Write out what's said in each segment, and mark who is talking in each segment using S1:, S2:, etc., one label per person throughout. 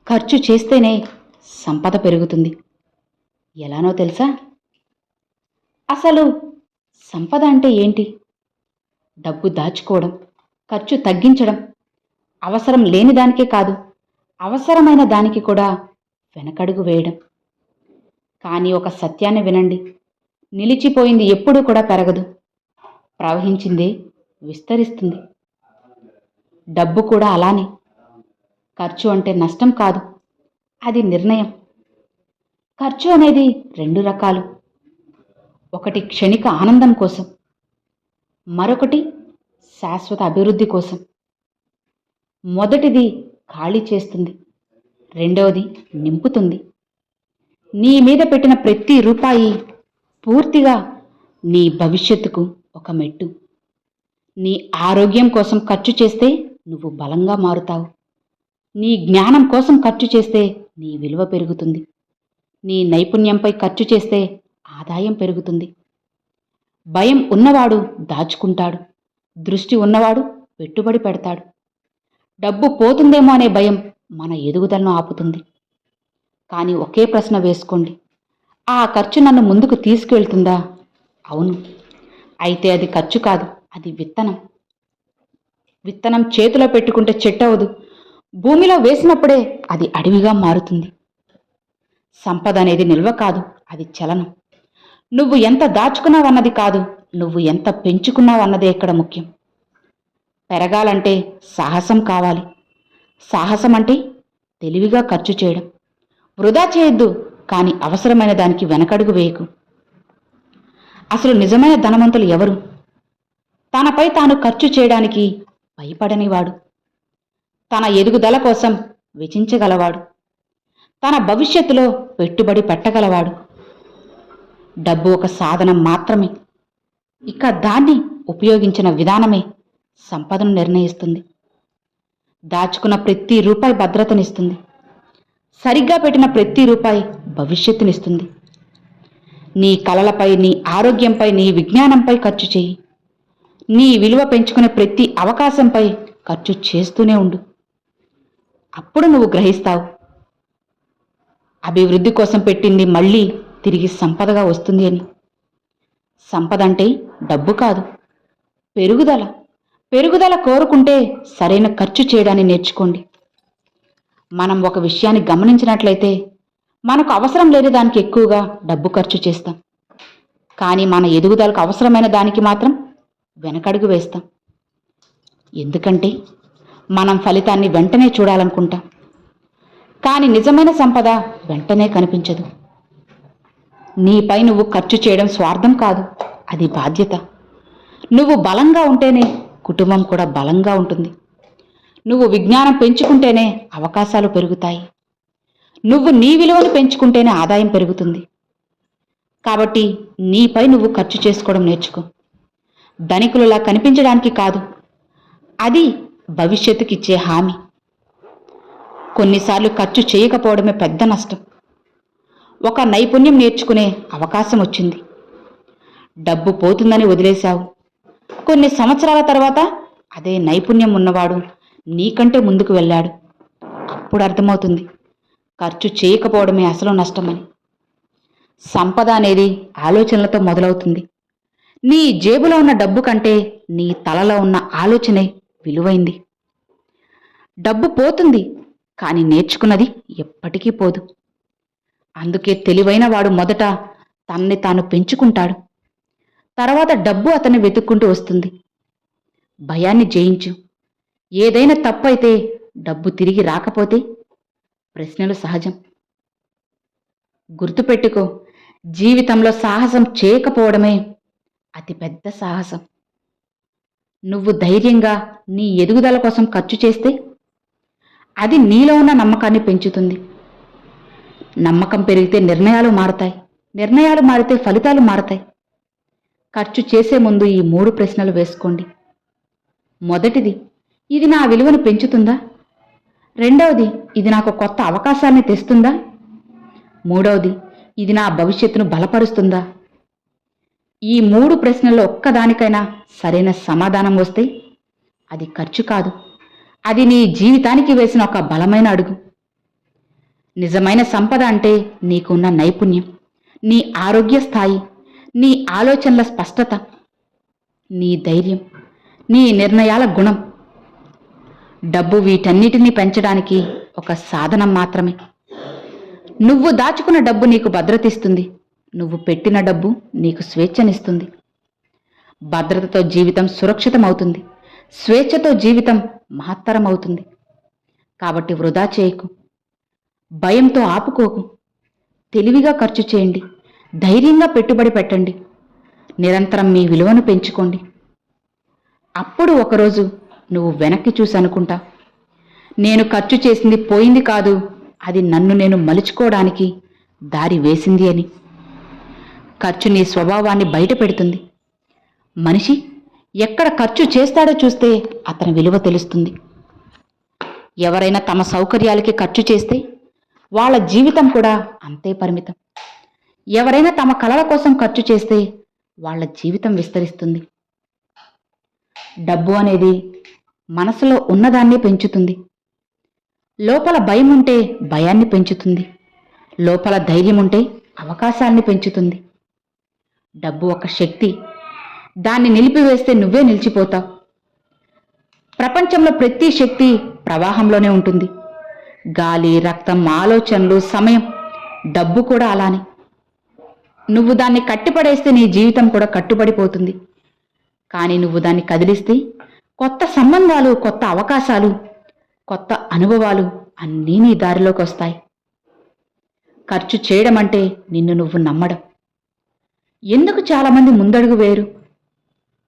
S1: ఖర్చు చేస్తేనే సంపద పెరుగుతుంది. ఎలానో తెలుసా? అసలు సంపద అంటే ఏంటి? డబ్బు దాచుకోవడం, ఖర్చు తగ్గించడం, అవసరం లేని దానికే కాదు, అవసరమైన దానికి కూడా వెనకడుగు వేయడం. కానీ ఒక సత్యాన్ని వినండి, నిలిచిపోయింది ఎప్పుడూ కూడా పెరగదు, ప్రవహించిందే విస్తరిస్తుంది. డబ్బు కూడా అలానే. ఖర్చు అంటే నష్టం కాదు, అది నిర్ణయం. ఖర్చు అనేది రెండు రకాలు. ఒకటి క్షణిక ఆనందం కోసం, మరొకటి శాశ్వత అభివృద్ధి కోసం. మొదటిది ఖాళీ చేస్తుంది, రెండవది నింపుతుంది. నీ మీద పెట్టిన ప్రతి రూపాయి పూర్తిగా నీ భవిష్యత్తుకు ఒక మెట్టు. నీ ఆరోగ్యం కోసం ఖర్చు చేస్తే నువ్వు బలంగా మారుతావు. నీ జ్ఞానం కోసం ఖర్చు చేస్తే నీ విలువ పెరుగుతుంది. నీ నైపుణ్యంపై ఖర్చు చేస్తే ఆదాయం పెరుగుతుంది. భయం ఉన్నవాడు దాచుకుంటాడు, దృష్టి ఉన్నవాడు పెట్టుబడి పెడతాడు. డబ్బు పోతుందేమో అనే భయం మన ఎదుగుదలను ఆపుతుంది. కానీ ఒకే ప్రశ్న వేసుకోండి, ఆ ఖర్చు నన్ను ముందుకు తీసుకువెళ్తుందా? అవును. అయితే అది ఖర్చు కాదు, అది విత్తనం. విత్తనం చేతిలో పెట్టుకుంటే చెట్టు అవ్వదు, భూమిలో వేసినప్పుడే అది అడవిగా మారుతుంది. సంపద అనేది నిల్వ కాదు, అది చలనం. నువ్వు ఎంత దాచుకున్నావన్నది కాదు, నువ్వు ఎంత పెంచుకున్నావన్నదే ఇక్కడ ముఖ్యం. పెరగాలంటే సాహసం కావాలి. సాహసం అంటే తెలివిగా ఖర్చు చేయడం. వృధా చేయొద్దు, కానీ అవసరమైన దానికి వెనకడుగు వేయకు. అసలు నిజమైన ధనవంతులు ఎవరు? తనపై తాను ఖర్చు చేయడానికి భయపడనివాడు, తన ఎదుగుదల కోసం వెచించగలవాడు, తన భవిష్యత్తులో పెట్టుబడి పెట్టగలవాడు. డబ్బు ఒక సాధనం మాత్రమే, ఇక దాన్ని ఉపయోగించిన విధానమే సంపదను నిర్ణయిస్తుంది. దాచుకున్న ప్రతి రూపాయి భద్రతనిస్తుంది, సరిగ్గా పెట్టిన ప్రతి రూపాయి భవిష్యత్తునిస్తుంది. నీ కలలపై, నీ ఆరోగ్యంపై, నీ విజ్ఞానంపై ఖర్చు చేయి. నీ విలువ పెంచుకునే ప్రతి అవకాశంపై ఖర్చు చేస్తూనే ఉండు. అప్పుడు నువ్వు గ్రహిస్తావు, అభివృద్ధి కోసం పెట్టింది మళ్ళీ తిరిగి సంపదగా వస్తుంది అని. సంపద అంటే డబ్బు కాదు, పెరుగుదల. పెరుగుదల కోరుకుంటే సరైన ఖర్చు చేయడాన్ని నేర్చుకోండి. మనం ఒక విషయాన్ని గమనించినట్లయితే మనకు అవసరం లేని దానికి ఎక్కువగా డబ్బు ఖర్చు చేస్తాం, కానీ మన ఎదుగుదలకు అవసరమైన దానికి మాత్రం వెనకడుగు వేస్తాం. ఎందుకంటే మనం ఫలితాన్ని వెంటనే చూడాలనుకుంటాం, కానీ నిజమైన సంపద వెంటనే కనిపించదు. నీపై నువ్వు ఖర్చు చేయడం స్వార్థం కాదు, అది బాధ్యత. నువ్వు బలంగా ఉంటేనే కుటుంబం కూడా బలంగా ఉంటుంది. నువ్వు విజ్ఞానం పెంచుకుంటేనే అవకాశాలు పెరుగుతాయి. నువ్వు నీ విలువను పెంచుకుంటేనే ఆదాయం పెరుగుతుంది. కాబట్టి నీపై నువ్వు ఖర్చు చేసుకోవడం నేర్చుకో. ధనికులలా కనిపించడానికి కాదు, అది భవిష్యత్తుకి ఇచ్చే హామీ. కొన్నిసార్లు ఖర్చు చేయకపోవడమే పెద్ద నష్టం. ఒక నైపుణ్యం నేర్చుకునే అవకాశం వచ్చింది, డబ్బు పోతుందని వదిలేశావు. కొన్ని సంవత్సరాల తర్వాత అదే నైపుణ్యం ఉన్నవాడు నీకంటే ముందుకు వెళ్ళాడు. అప్పుడు అర్థమవుతుంది ఖర్చు చేయకపోవడమే అసలు నష్టమని. సంపద అనేది ఆలోచనలతో మొదలవుతుంది. నీ జేబులో ఉన్న డబ్బు కంటే నీ తలలో ఉన్న ఆలోచనే విలువైంది. డబ్బు పోతుంది, కానీ నేర్చుకున్నది ఎప్పటికీ పోదు. అందుకే తెలివైన వాడు మొదట తనని తాను పెంచుకుంటాడు, తర్వాత డబ్బు అతన్ని వెతుక్కుంటూ వస్తుంది. భయాన్ని జయించు. ఏదైనా తప్పు అయితే, డబ్బు తిరిగి రాకపోతే ప్రశ్నలు సహజం. గుర్తుపెట్టుకో, జీవితంలో సాహసం చేయకపోవడమే అతిపెద్ద సాహసం. నువ్వు ధైర్యంగా నీ ఎదుగుదల కోసం ఖర్చు చేస్తే అది నీలో ఉన్న నమ్మకాన్ని పెంచుతుంది. నమ్మకం పెరిగితే నిర్ణయాలు మారతాయి, నిర్ణయాలు మారితే ఫలితాలు మారతాయి. ఖర్చు చేసే ముందు ఈ 3 ప్రశ్నలు వేసుకోండి. మొదటిది, ఇది నా విలువను పెంచుతుందా? రెండవది, ఇది నాకు కొత్త అవకాశాన్ని తెస్తుందా? మూడవది, ఇది నా భవిష్యత్తును బలపరుస్తుందా? ఈ 3 ప్రశ్నల్లో ఒక్కదానికైనా సరైన సమాధానం వస్తే అది ఖర్చు కాదు, అది నీ జీవితానికి వేసిన ఒక బలమైన అడుగు. నిజమైన సంపద అంటే నీకున్న నైపుణ్యం, నీ ఆరోగ్య స్థాయి, నీ ఆలోచనల స్పష్టత, నీ ధైర్యం, నీ నిర్ణయాల గుణం. డబ్బు వీటన్నిటినీ పెంచడానికి ఒక సాధనం మాత్రమే. నువ్వు దాచుకున్న డబ్బు నీకు భద్రత ఇస్తుంది. నువ్వు పెట్టిన డబ్బు నీకు స్వేచ్ఛనిస్తుంది. భద్రతతో జీవితం సురక్షితమవుతుంది. స్వేచ్ఛతో జీవితం మహత్తరమవుతుంది. కాబట్టి వృధా చేయకు, భయంతో ఆపుకోకు. తెలివిగా ఖర్చు చేయండి, ధైర్యంగా పెట్టుబడి పెట్టండి, నిరంతరం మీ విలువను పెంచుకోండి. అప్పుడు ఒకరోజు నువ్వు వెనక్కి చూసి అనుకుంటా, నేను ఖర్చు చేసింది పోయింది కాదు, అది నన్ను నేను మలుచుకోవడానికి దారి వేసింది అని. ఖర్చు నీ స్వభావాన్ని బయట పెడుతుంది. మనిషి ఎక్కడ ఖర్చు చేస్తాడో చూస్తే అతని విలువ తెలుస్తుంది. ఎవరైనా తమ సౌకర్యాలకి ఖర్చు చేస్తే వాళ్ళ జీవితం కూడా అంతే పరిమితం. ఎవరైనా తమ కలల కోసం ఖర్చు చేస్తే వాళ్ళ జీవితం విస్తరిస్తుంది. డబ్బు అనేది మనసులో ఉన్నదాన్ని పెంచుతుంది. లోపల భయం ఉంటే భయాన్ని పెంచుతుంది. లోపల ధైర్యం ఉంటే అవకాశాన్ని పెంచుతుంది. డబ్బు ఒక శక్తి. దాన్ని నిలిపివేస్తే నువ్వే నిలిచిపోతావు. ప్రపంచంలో ప్రతి శక్తి ప్రవాహంలోనే ఉంటుంది. గాలి, రక్తం, ఆలోచనలు, సమయం, డబ్బు కూడా అలానే. నువ్వు దాన్ని కట్టిపడేస్తే నీ జీవితం కూడా కట్టుబడిపోతుంది. కానీ నువ్వు దాన్ని కదిలిస్తే కొత్త సంబంధాలు, కొత్త అవకాశాలు, కొత్త అనుభవాలు అన్నీ నీ దారిలోకి వస్తాయి. ఖర్చు చేయడం అంటే నిన్ను నువ్వు నమ్మడం. ఎందుకు చాలామంది ముందడుగు వేరు?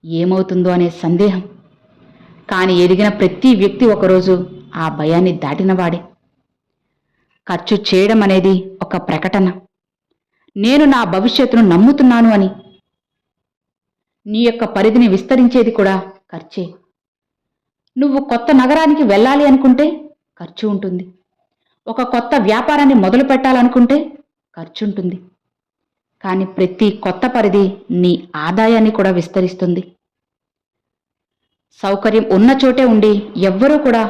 S1: ఏమవుతుందో అనే సందేహం. కానీ ఎదిగిన ప్రతి వ్యక్తి ఒకరోజు ఆ భయాన్ని దాటినవాడే. ఖర్చు చేయడం అనేది ఒక ప్రకటన. నేను నా భవిష్యత్తును నమ్ముతున్నాను అని. నీ యొక్క పరిధిని విస్తరించేది కూడా ఖర్చే. నువ్వు కొత్త నగరానికి వెళ్ళాలి అనుకుంటే ఖర్చు ఉంటుంది. ఒక కొత్త వ్యాపారాన్ని మొదలు పెట్టాలనుకుంటే ఖర్చు ఉంటుంది. కానీ ప్రతి కొత్త పరిధి నీ ఆదాయాన్ని కూడా విస్తరిస్తుంది. సౌకర్యం ఉన్న చోటే ఉండి ఎవ్వరూ కూడా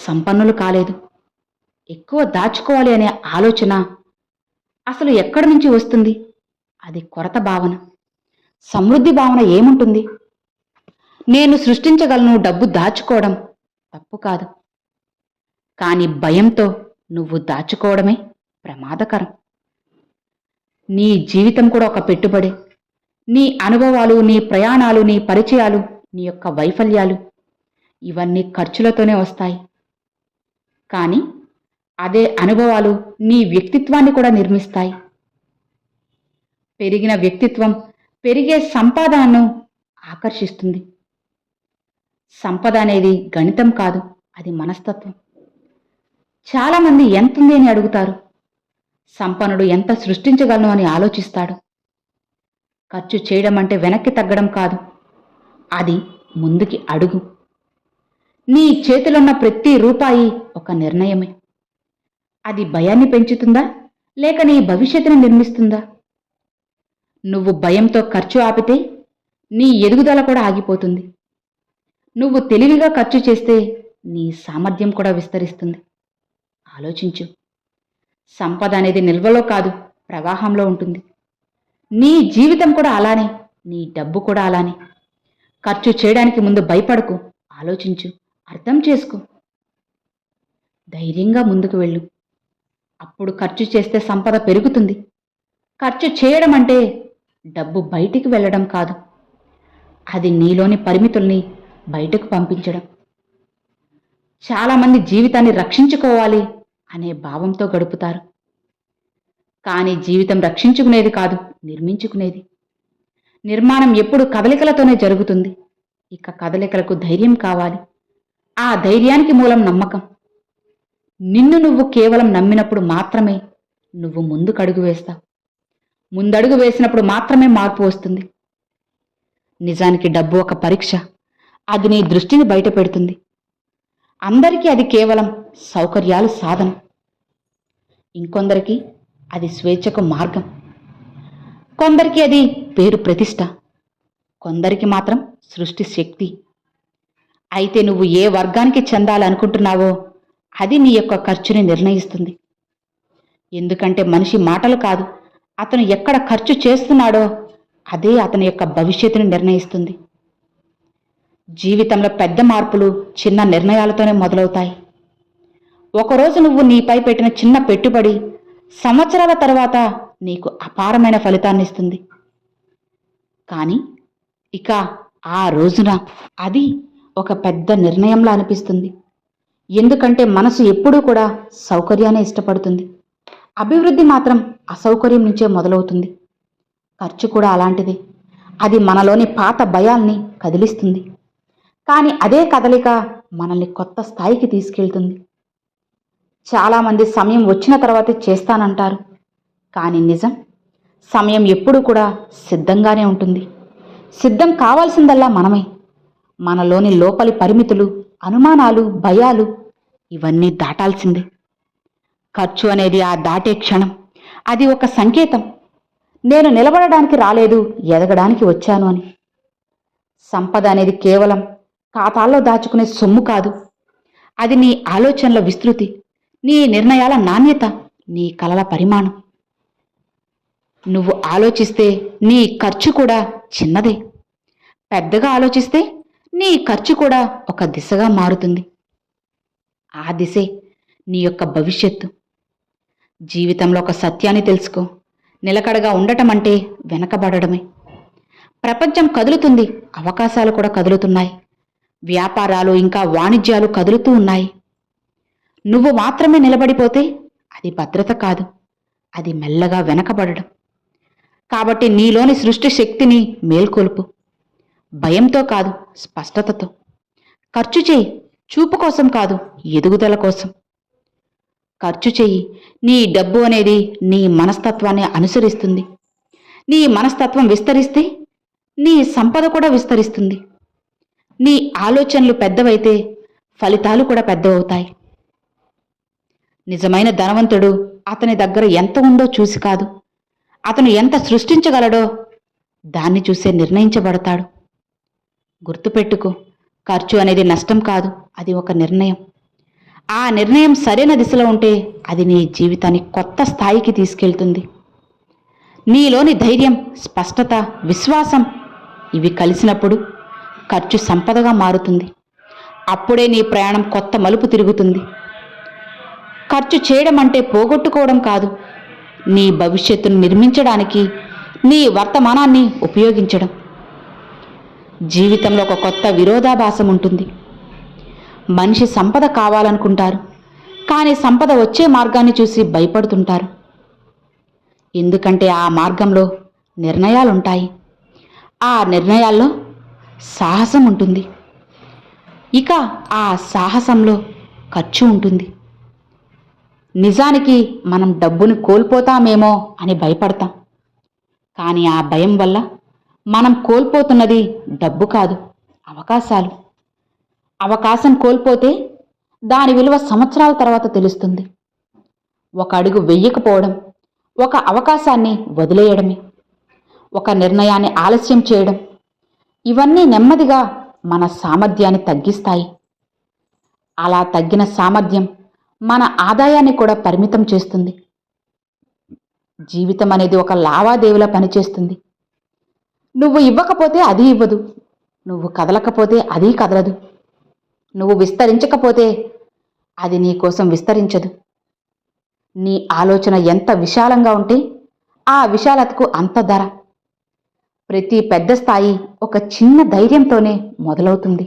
S1: సంపన్నులు కాలేదు. ఎక్కువ దాచుకోవాలి అనే ఆలోచన అసలు ఎక్కడి నుంచి వస్తుంది? అది కొరత భావన. సమృద్ధి భావన ఏముంటుంది? నేను సృష్టించగలను, డబ్బు దాచుకోవడం తప్పు కాదు. కానీ భయంతో నువ్వు దాచుకోవడమే ప్రమాదకరం. నీ జీవితం కూడా ఒక పెట్టుబడి. నీ అనుభవాలు, నీ ప్రయాణాలు, నీ పరిచయాలు, నీ యొక్క వైఫల్యాలు ఇవన్నీ ఖర్చులతోనే వస్తాయి. కానీ అదే అనుభవాలు నీ వ్యక్తిత్వాన్ని కూడా నిర్మిస్తాయి. పెరిగిన వ్యక్తిత్వం పెరిగే సంపాదనను ఆకర్షిస్తుంది. సంపద అనేది గణితం కాదు, అది మనస్తత్వం. చాలామంది ఎంతుంది అని అడుగుతారు. సంపన్నుడు ఎంత సృష్టించగలను అని ఆలోచిస్తాడు. ఖర్చు చేయడం అంటే వెనక్కి తగ్గడం కాదు, అది ముందుకి అడుగు. నీ చేతిలోన్న ప్రతి రూపాయి ఒక నిర్ణయమే. అది భయాన్ని పెంచుతుందా లేక నీ భవిష్యత్తును నిర్మిస్తుందా? నువ్వు భయంతో ఖర్చు ఆపితే నీ ఎదుగుదల కూడా ఆగిపోతుంది. నువ్వు తెలివిగా ఖర్చు చేస్తే నీ సామర్థ్యం కూడా విస్తరిస్తుంది. ఆలోచించు. సంపద అనేది నిల్వలో కాదు, ప్రవాహంలో ఉంటుంది. నీ జీవితం కూడా అలానే, నీ డబ్బు కూడా అలానే. ఖర్చు చేయడానికి ముందు భయపడకు, ఆలోచించు, అర్థం చేసుకో. ధైర్యంగా ముందుకు వెళ్ళు. అప్పుడు ఖర్చు చేస్తే సంపద పెరుగుతుంది. ఖర్చు చేయడం అంటే డబ్బు బయటికి వెళ్ళడం కాదు, అది నీలోని పరిమితుల్ని బయటకు పంపించడం. చాలామంది జీవితాన్ని రక్షించుకోవాలి అనే భావంతో గడుపుతారు. కానీ జీవితం రక్షించుకునేది కాదు, నిర్మించుకునేది. నిర్మాణం ఎప్పుడు కదలికలతోనే జరుగుతుంది. ఇక కదలికలకు ధైర్యం కావాలి. ఆ ధైర్యానికి మూలం నమ్మకం. నిన్ను నువ్వు కేవలం నమ్మినప్పుడు మాత్రమే నువ్వు ముందుకు అడుగు వేస్తావు. ముందడుగు వేసినప్పుడు మాత్రమే మార్పు వస్తుంది. నిజానికి డబ్బు ఒక పరీక్ష. అది నీ దృష్టిని బయట పెడుతుంది. అందరికీ అది కేవలం సౌకర్యాలు సాధన. ఇంకొందరికి అది స్వేచ్ఛకు మార్గం. కొందరికి అది పేరు ప్రతిష్ట. కొందరికి మాత్రం సృష్టి శక్తి. అయితే నువ్వు ఏ వర్గానికి చెందాలనుకుంటున్నావో అది నీ యొక్క ఖర్చుని నిర్ణయిస్తుంది. ఎందుకంటే మనిషి మాటలు కాదు, అతను ఎక్కడ ఖర్చు చేస్తున్నాడో అదే అతని యొక్క భవిష్యత్తును నిర్ణయిస్తుంది. జీవితంలో పెద్ద మార్పులు చిన్న నిర్ణయాలతోనే మొదలవుతాయి. ఒకరోజు నువ్వు నీపై పెట్టిన చిన్న పెట్టుబడి సంవత్సరాల తర్వాత నీకు అపారమైన ఫలితాన్ని ఇస్తుంది. కానీ ఇక ఆ రోజున అది ఒక పెద్ద నిర్ణయంలా అనిపిస్తుంది. ఎందుకంటే మనసు ఎప్పుడూ కూడా సౌకర్యాన్ని ఇష్టపడుతుంది. అభివృద్ధి మాత్రం అసౌకర్యం నుంచే మొదలవుతుంది. ఖర్చు కూడా అలాంటిది. అది మనలోని పాత భయాల్ని కదిలిస్తుంది. కానీ అదే కదలిక మనల్ని కొత్త స్థాయికి తీసుకెళ్తుంది. చాలామంది సమయం వచ్చిన తర్వాతే చేస్తానంటారు. కానీ నిజం, సమయం ఎప్పుడూ కూడా సిద్ధంగానే ఉంటుంది. సిద్ధం కావాల్సిందల్లా మనమే. మనలోని లోపలి పరిమితులు, అనుమానాలు, భయాలు ఇవన్నీ దాటాల్సిందే. ఖర్చు అనేది ఆ దాటే క్షణం. అది ఒక సంకేతం. నేను నిలబడడానికి రాలేదు, ఎదగడానికి వచ్చాను అని. సంపద అనేది కేవలం ఖాతాల్లో దాచుకునే సొమ్ము కాదు. అది నీ ఆలోచనల విస్తృతి, నీ నిర్ణయాల నాణ్యత, నీ కలల పరిమాణం. నువ్వు ఆలోచిస్తే నీ ఖర్చు కూడా చిన్నదే. పెద్దగా ఆలోచిస్తే నీ ఖర్చు కూడా ఒక దిశగా మారుతుంది. ఆ దిశే నీ యొక్క భవిష్యత్తు. జీవితంలో ఒక సత్యాన్ని తెలుసుకో. నిలకడగా ఉండటం అంటే వెనకబడడమే. ప్రపంచం కదులుతుంది, అవకాశాలు కూడా కదులుతున్నాయి. వ్యాపారాలు ఇంకా వాణిజ్యాలు కదులుతూ ఉన్నాయి. నువ్వు మాత్రమే నిలబడిపోతే అది భద్రత కాదు, అది మెల్లగా వెనకబడడం. కాబట్టి నీలోని సృష్టి శక్తిని మేల్కొల్పు. భయంతో కాదు, స్పష్టతతో. ఖర్చు చేయి, చూపు కోసం కాదు, ఎదుగుదల కోసం. ఖర్చు చెయ్యి. నీ డబ్బు అనేది నీ మనస్తత్వాన్ని అనుసరిస్తుంది. నీ మనస్తత్వం విస్తరిస్తే నీ సంపద కూడా విస్తరిస్తుంది. నీ ఆలోచనలు పెద్దవైతే ఫలితాలు కూడా పెద్దవవుతాయి. నిజమైన ధనవంతుడు అతని దగ్గర ఎంత ఉందో చూసి కాదు, అతను ఎంత సృష్టించగలడో దాన్ని చూసే నిర్ణయించబడతాడు. గుర్తుపెట్టుకో, ఖర్చు అనేది నష్టం కాదు, అది ఒక నిర్ణయం. ఆ నిర్ణయం సరైన దిశలో ఉంటే అది నీ జీవితాన్ని కొత్త స్థాయికి తీసుకెళ్తుంది. నీలోని ధైర్యం, స్పష్టత, విశ్వాసం ఇవి కలిసినప్పుడు ఖర్చు సంపదగా మారుతుంది. అప్పుడే నీ ప్రయాణం కొత్త మలుపు తిరుగుతుంది. ఖర్చు చేయడం అంటే పోగొట్టుకోవడం కాదు, నీ భవిష్యత్తును నిర్మించడానికి నీ వర్తమానాన్ని ఉపయోగించడం. జీవితంలో ఒక కొత్త విరోధాభాసం ఉంటుంది. మనిషి సంపద కావాలనుకుంటారు, కానీ సంపద వచ్చే మార్గాన్ని చూసి భయపడుతుంటారు. ఎందుకంటే ఆ మార్గంలో నిర్ణయాలుంటాయి. ఆ నిర్ణయాల్లో సాహసం ఉంటుంది. ఇక ఆ సాహసంలో ఖర్చు ఉంటుంది. నిజానికి మనం డబ్బుని కోల్పోతామేమో అని భయపడతాం. కానీ ఆ భయం వల్ల మనం కోల్పోతున్నది డబ్బు కాదు, అవకాశాలు. అవకాశం కోల్పోతే దాని విలువ సంవత్సరాల తర్వాత తెలుస్తుంది. ఒక అడుగు వెయ్యకపోవడం ఒక అవకాశాన్ని వదిలేయడమే. ఒక నిర్ణయాన్ని ఆలస్యం చేయడం, ఇవన్నీ నెమ్మదిగా మన సామర్థ్యాన్ని తగ్గిస్తాయి. అలా తగ్గిన సామర్థ్యం మన ఆదాయాన్ని కూడా పరిమితం చేస్తుంది. జీవితం అనేది ఒక లావాదేవీలా పనిచేస్తుంది. నువ్వు ఇవ్వకపోతే అది ఇవ్వదు, నువ్వు కదలకపోతే అది కదలదు, నువ్వు విస్తరించకపోతే అది నీ కోసం విస్తరించదు. నీ ఆలోచన ఎంత విశాలంగా ఉంటే ఆ విశాలతకు అంత ధర. ప్రతి పెద్ద స్థాయి ఒక చిన్న ధైర్యంతోనే మొదలవుతుంది.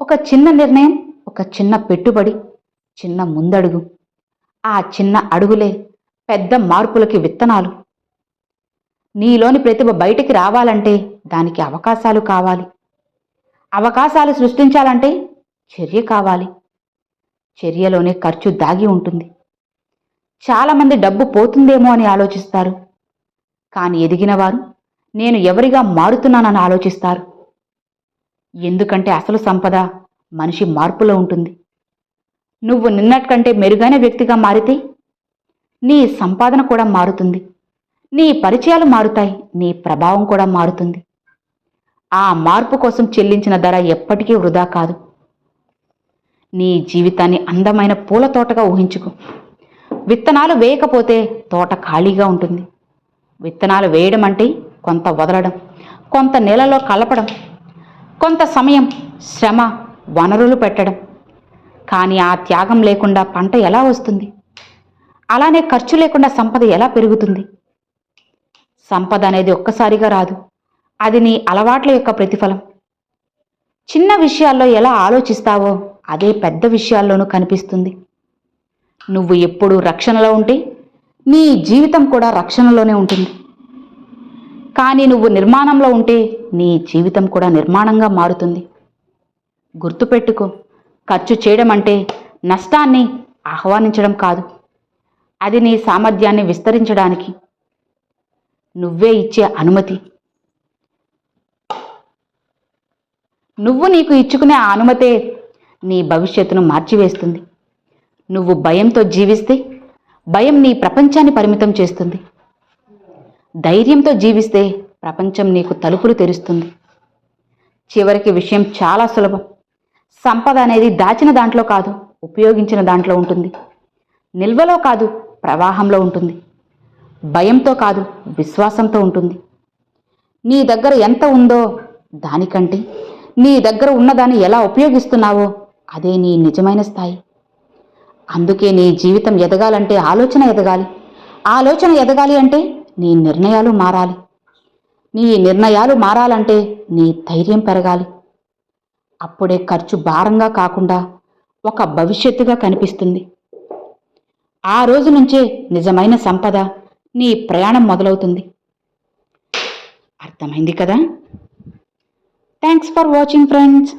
S1: ఒక చిన్న నిర్ణయం, ఒక చిన్న పెట్టుబడి, చిన్న ముందడుగు. ఆ చిన్న అడుగులే పెద్ద మార్పులకి విత్తనాలు. నీలోని ప్రతిభ బయటికి రావాలంటే దానికి అవకాశాలు కావాలి. అవకాశాలు సృష్టించాలంటే చర్య కావాలి. చర్యలోనే ఖర్చు దాగి ఉంటుంది. చాలామంది డబ్బు పోతుందేమో అని ఆలోచిస్తారు. కానీ ఎదిగిన వారు నేను ఎవరిగా మారుతున్నానని ఆలోచిస్తారు. ఎందుకంటే అసలు సంపద మనిషి మార్పులో ఉంటుంది. నువ్వు నిన్నటికంటే మెరుగైన వ్యక్తిగా మారితే నీ సంపాదన కూడా మారుతుంది. నీ పరిచయాలు మారుతాయి, నీ ప్రభావం కూడా మారుతుంది. ఆ మార్పు కోసం చెల్లించిన ధర ఎప్పటికీ వృధా కాదు. నీ జీవితాన్ని అందమైన పూల తోటగా ఊహించుకో. విత్తనాలు వేయకపోతే తోట ఖాళీగా ఉంటుంది. విత్తనాలు వేయడం అంటే కొంత వదలడం, కొంత నేలలో కలపడం, కొంత సమయం, శ్రమ, వనరులు పెట్టడం. కానీ ఆ త్యాగం లేకుండా పంట ఎలా వస్తుంది? అలానే ఖర్చు లేకుండా సంపద ఎలా పెరుగుతుంది? సంపద అనేది ఒక్కసారిగా రాదు. అది నీ అలవాట్ల యొక్క ప్రతిఫలం. చిన్న విషయాల్లో ఎలా ఆలోచిస్తావో అదే పెద్ద విషయాల్లోనూ కనిపిస్తుంది. నువ్వు ఎప్పుడూ రక్షణలో ఉంటే నీ జీవితం కూడా రక్షణలోనే ఉంటుంది. కానీ నువ్వు నిర్మాణంలో ఉంటే నీ జీవితం కూడా నిర్మాణంగా మారుతుంది. గుర్తుపెట్టుకో, ఖర్చు చేయడం అంటే నష్టాన్ని ఆహ్వానించడం కాదు. అది నీ సామర్థ్యాన్ని విస్తరించడానికి నువ్వే ఇచ్చే అనుమతి. నువ్వు నీకు ఇచ్చుకునే ఆ అనుమతే నీ భవిష్యత్తును మార్చివేస్తుంది. నువ్వు భయంతో జీవిస్తే భయం నీ ప్రపంచాన్ని పరిమితం చేస్తుంది. ధైర్యంతో జీవిస్తే ప్రపంచం నీకు తలుపులు తెరుస్తుంది. చివరికి విషయం చాలా సులభం. సంపద అనేది దాచిన దాంట్లో కాదు, ఉపయోగించిన దాంట్లో ఉంటుంది. నిల్వలో కాదు, ప్రవాహంలో ఉంటుంది. భయంతో కాదు, విశ్వాసంతో ఉంటుంది. నీ దగ్గర ఎంత ఉందో దానికంటే నీ దగ్గర ఉన్నదాన్ని ఎలా ఉపయోగిస్తున్నావో అదే నీ నిజమైన స్థాయి. అందుకే నీ జీవితం ఎదగాలంటే ఆలోచన ఎదగాలి. ఆలోచన ఎదగాలి అంటే నీ నిర్ణయాలు మారాలి. నీ నిర్ణయాలు మారాలంటే నీ ధైర్యం పెరగాలి. అప్పుడే ఖర్చు భారంగా కాకుండా ఒక భవిష్యత్తుగా కనిపిస్తుంది. ఆ రోజు నుంచే నిజమైన సంపద నీ ప్రయాణం మొదలవుతుంది. అర్థమైంది కదా? Thanks for watching friends.